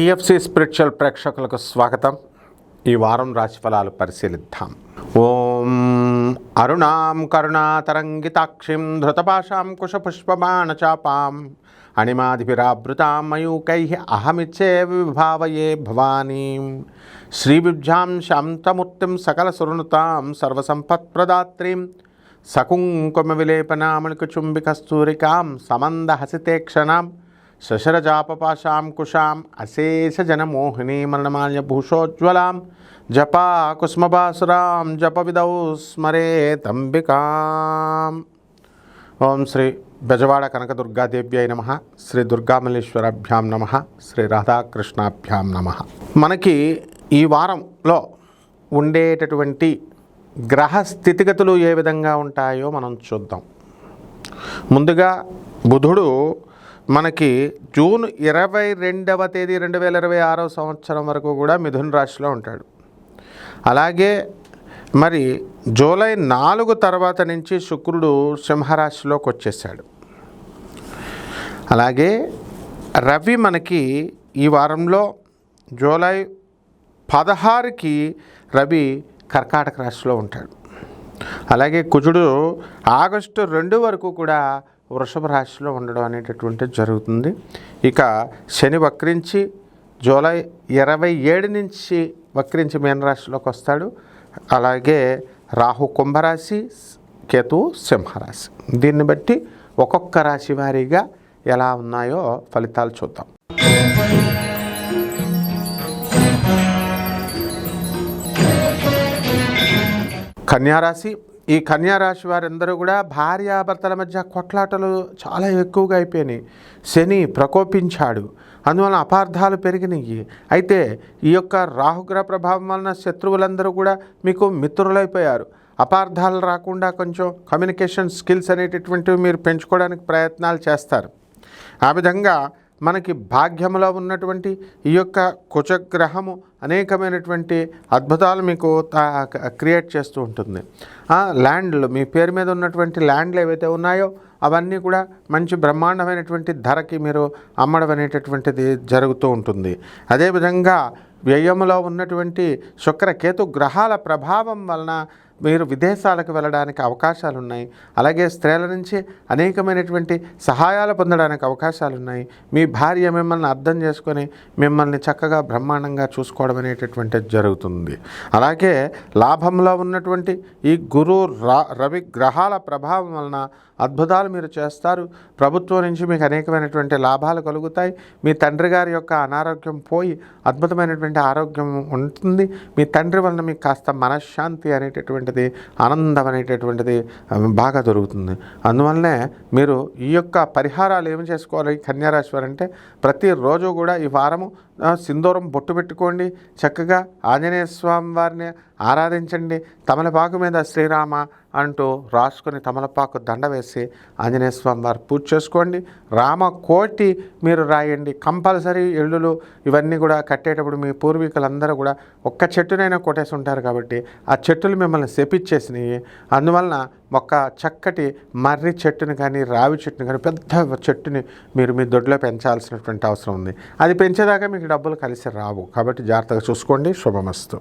TFC spiritual ప్రేక్షకులకు స్వాగతం. ఈ వారం రాశిఫలాలు పరిశీలిద్దాం. ఓం అరుణాం కరుణాతరంగితాక్షిం ధృతపాశాం కుశపుష్పబాణచాపాం అణిమాదిభిరావృతాం మయూకై అహమిచ్చే విభావయే భవానీం శ్రీవిద్యాం శాంతమూర్తిం సకలసురనుతాం సర్వసంపత్ప్రదాత్రీం సకుంకుమ విలేపనామణికచుంబికస్తూరికాం సమందహసితేక్షణాం శశరజాపపాశాం కుశాం అశేషజనమోహినీ మరణమాల్యభూషోజ్వలాం జపా కుస్మభాసురాం జపవిదౌ స్మరేతంబికాం. ఓం శ్రీ బెజవాడ కనకదుర్గాదేవ్యై నమః. శ్రీ దుర్గామల్లేశ్వరాభ్యాం నమః. శ్రీ రాధాకృష్ణాభ్యాం నమః. మనకి ఈ వారంలో ఉండేటటువంటి గ్రహ స్థితిగతులు ఏ విధంగా ఉంటాయో మనం చూద్దాం. ముందుగా బుధుడు మనకి జూన్ 22వ తేదీ 2026 సంవత్సరం వరకు కూడా మిథున రాశిలో ఉంటాడు. అలాగే మరి జూలై 4 తర్వాత నుంచి శుక్రుడు సింహరాశిలోకి వచ్చేసాడు. అలాగే రవి మనకి ఈ వారంలో జూలై 16కి రవి కర్కాటక రాశిలో ఉంటాడు. అలాగే కుజుడు ఆగస్టు 2 వరకు కూడా వృషభ రాశిలో ఉండడం అనేటటువంటిది జరుగుతుంది. ఇక శని వక్రించి జూలై 27 నుంచి వక్రించి మీనరాశిలోకి వస్తాడు. అలాగే రాహు కుంభరాశి, కేతు సింహరాశి. దీన్ని బట్టి ఒక్కొక్క రాశి వారీగా ఎలా ఉన్నాయో ఫలితాలు చూద్దాం. కన్యారాశి. ఈ కన్యారాశి వారందరూ కూడా భార్యాభర్తల మధ్య కొట్లాటలు చాలా ఎక్కువగా అయిపోయినాయి. శని ప్రకోపించాడు, అందువలన అపార్థాలు పెరిగినాయి. అయితే ఈ యొక్క రాహుగ్రహ ప్రభావం వలన శత్రువులందరూ కూడా మీకు మిత్రులైపోయారు. అపార్థాలు రాకుండా కొంచెం కమ్యూనికేషన్ స్కిల్స్ అనేటటువంటివి మీరు పెంచుకోవడానికి ప్రయత్నాలు చేస్తారు. ఆ విధంగా మనకి భాగ్యంలో ఉన్నటువంటి ఈ యొక్క కుజగ్రహము అనేకమైనటువంటి అద్భుతాలు మీకు క్రియేట్ చేస్తూ ఉంటుంది. ల్యాండ్లు, మీ పేరు మీద ఉన్నటువంటి ల్యాండ్లు ఏవైతే ఉన్నాయో అవన్నీ కూడా మంచి బ్రహ్మాండమైనటువంటి ధరకి మీరు అమ్మడం అనేటటువంటిది జరుగుతూ ఉంటుంది. అదేవిధంగా వ్యయంలో ఉన్నటువంటి శుక్రకేతు గ్రహాల ప్రభావం వలన మీరు విదేశాలకు వెళ్ళడానికి అవకాశాలు ఉన్నాయి. అలాగే స్త్రీల నుంచి అనేకమైనటువంటి సహాయాలు పొందడానికి అవకాశాలు ఉన్నాయి. మీ భార్య మిమ్మల్ని అర్థం చేసుకొని మిమ్మల్ని చక్కగా బ్రహ్మాండంగా చూసుకోవడం అనేటటువంటిది జరుగుతుంది. అలాగే లాభంలో ఉన్నటువంటి ఈ గురు రవి గ్రహాల ప్రభావం వలన అద్భుతాలు మీరు చేస్తారు. ప్రభుత్వం నుంచి మీకు అనేకమైనటువంటి లాభాలు కలుగుతాయి. మీ తండ్రి గారి యొక్క అనారోగ్యం పోయి అద్భుతమైనటువంటి ఆరోగ్యం ఉంటుంది. మీ తండ్రి వలన మీకు కాస్త మనశ్శాంతి అనేటటువంటిది, ఆనందం అనేటటువంటిది బాగా దొరుకుతుంది. అందువల్లనే మీరు ఈ యొక్క పరిహారాలు ఏమి చేసుకోవాలి కన్యారాశి వారు అంటే, ప్రతిరోజు కూడా ఈ వారము సింధూరం బొట్టు పెట్టుకోండి. చక్కగా ఆంజనేయ స్వామి వారిని ఆరాధించండి. తమలపాకు మీద శ్రీరామ అంటూ రాసుకొని తమలపాకు దండ వేసి ఆంజనేయ స్వామి వారు పూజ చేసుకోండి. రామకోటి మీరు రాయండి. కంపల్సరీ ఇళ్ళు ఇవన్నీ కూడా కట్టేటప్పుడు మీ పూర్వీకులందరూ కూడా ఒక్క చెట్టునైనా కొట్టేసి ఉంటారు కాబట్టి ఆ చెట్టులు మిమ్మల్ని శపించేసినాయి. అందువలన ఒక చక్కటి మర్రి చెట్టుని కానీ రావి చెట్టుని కానీ పెద్ద చెట్టుని మీరు మీ దొడ్లో పెంచాల్సినటువంటి అవసరం ఉంది. అది పెంచేదాకా మీకు డబ్బులు కలిసి రావు. కాబట్టి జాగ్రత్తగా చూసుకోండి. శుభమస్తు.